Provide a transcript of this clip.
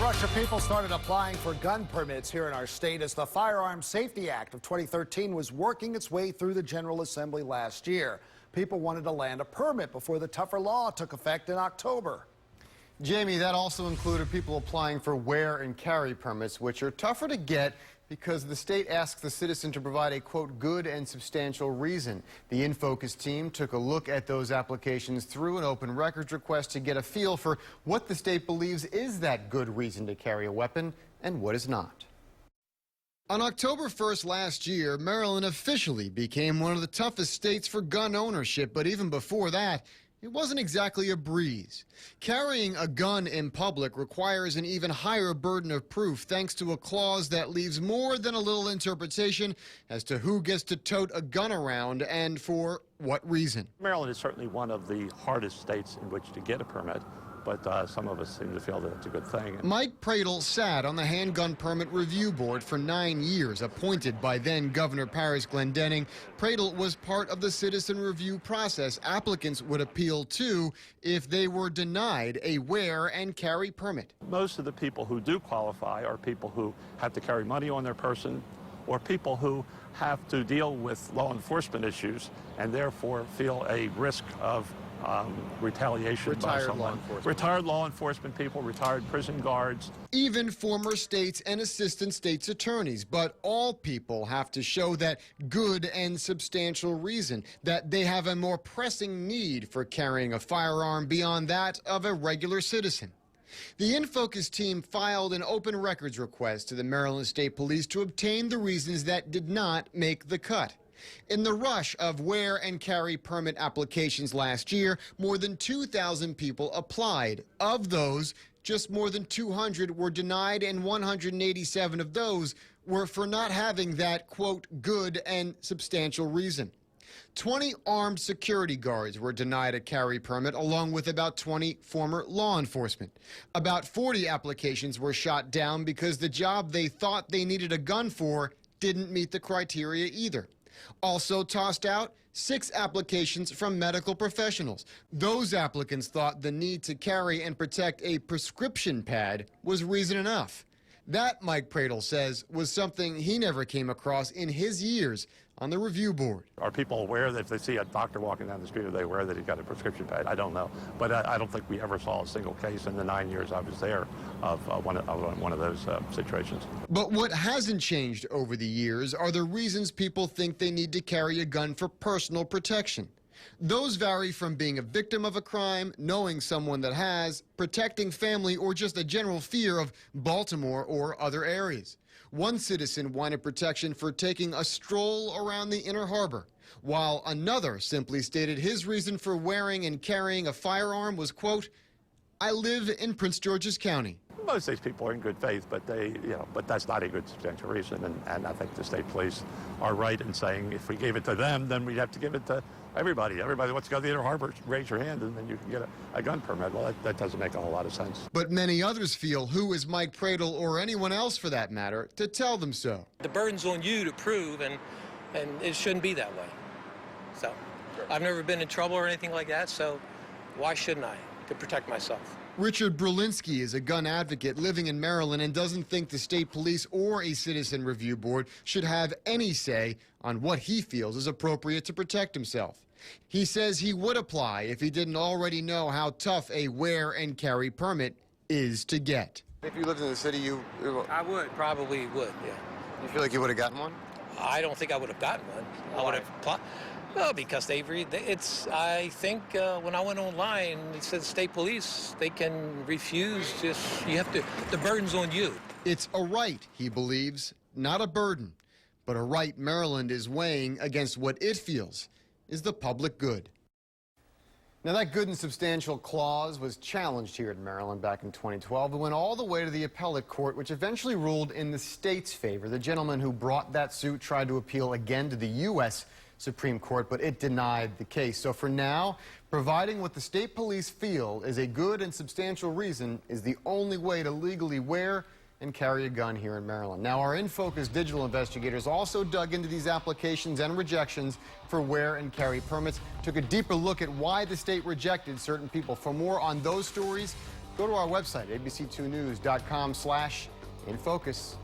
rush of people started applying for gun permits here in our state as the Firearms Safety Act of 2013 was working its way through the General Assembly last year. People wanted to land a permit before the tougher law took effect in October. Jamie, that also included people applying for wear and carry permits, which are tougher to get because the state asks the citizen to provide a, quote, good and substantial reason. The InFocus team took a look at those applications through an open records request to get a feel for what the state believes is that good reason to carry a weapon and what is not. On October 1st last year, Maryland officially became one of the toughest states for gun ownership, but even before that, it wasn't exactly a breeze. Carrying a gun in public requires an even higher burden of proof thanks to a clause that leaves more than a little interpretation as to who gets to tote a gun around and for what reason. Maryland is certainly one of the hardest states in which to get a permit, but some of us seem to feel that it's a good thing. Mike Pradel sat on the Handgun Permit Review Board for 9 years, appointed by then-Governor Paris Glendening. Pradel was part of the citizen review process applicants would appeal to if they were denied a wear and carry permit. Most of the people who do qualify are people who have to carry money on their person or people who have to deal with law enforcement issues and therefore feel a risk of retaliation by someone. Retired law enforcement people, retired prison guards. Even former states and assistant states attorneys, but all people have to show that good and substantial reason, that they have a more pressing need for carrying a firearm beyond that of a regular citizen. The InFocus team filed an open records request to the Maryland State Police to obtain the reasons that did not make the cut. In the rush of wear and carry permit applications last year, more than 2,000 people applied. Of those, just more than 200 were denied, and 187 of those were for not having that, quote, good and substantial reason. 20 armed security guards were denied a carry permit, along with about 20 former law enforcement. About 40 applications were shot down because the job they thought they needed a gun for didn't meet the criteria either. Also tossed out, 6 applications from medical professionals. Those applicants thought the need to carry and protect a prescription pad was reason enough. That, Mike Pradel says, was something he never came across in his years on the review board. Are people aware that if they see a doctor walking down the street, are they aware that he's got a prescription pad? I don't know. But I don't think we ever saw a single case in the 9 years I was there of one of those situations. But what hasn't changed over the years are the reasons people think they need to carry a gun for personal protection. Those vary from being a victim of a crime, knowing someone that has, protecting family, or just a general fear of Baltimore or other areas. One citizen wanted protection for taking a stroll around the Inner Harbor, while another simply stated his reason for wearing and carrying a firearm was, quote, I live in Prince George's County. Most of these people are in good faith, but but that's not a good substantial reason. And I think the state police are right in saying if we gave it to them, then we'd have to give it to everybody. Everybody wants to go to the Inner Harbor, raise your hand, and then you can get a gun permit. Well, that doesn't make a whole lot of sense. But many others feel who is Mike Pradel, or anyone else for that matter, to tell them so. The burden's on you to prove, and it shouldn't be that way. So I've never been in trouble or anything like that, so why shouldn't I, to protect myself? Richard Brulinski is a gun advocate living in Maryland and doesn't think the state police or a citizen review board should have any say on what he feels is appropriate to protect himself. He says he would apply if he didn't already know how tough a wear and carry permit is to get. If you lived in the city, I probably would, yeah. You feel like you would have gotten one? I don't think I would have gotten one. Why? I would have applied. Well, because I think when I went online, it said state police, they can refuse, you have to, the burden's on you. It's a right, he believes, not a burden, but a right Maryland is weighing against what it feels is the public good. Now, that good and substantial clause was challenged here in Maryland back in 2012. It went all the way to the appellate court, which eventually ruled in the state's favor. The gentleman who brought that suit tried to appeal again to the U.S. Supreme Court, but it denied the case. So for now, providing what the state police feel is a good and substantial reason is the only way to legally wear and carry a gun here in Maryland. Now, our InFocus digital investigators also dug into these applications and rejections for wear and carry permits, took a deeper look at why the state rejected certain people. For more on those stories, go to our website, abc2news.com/infocus.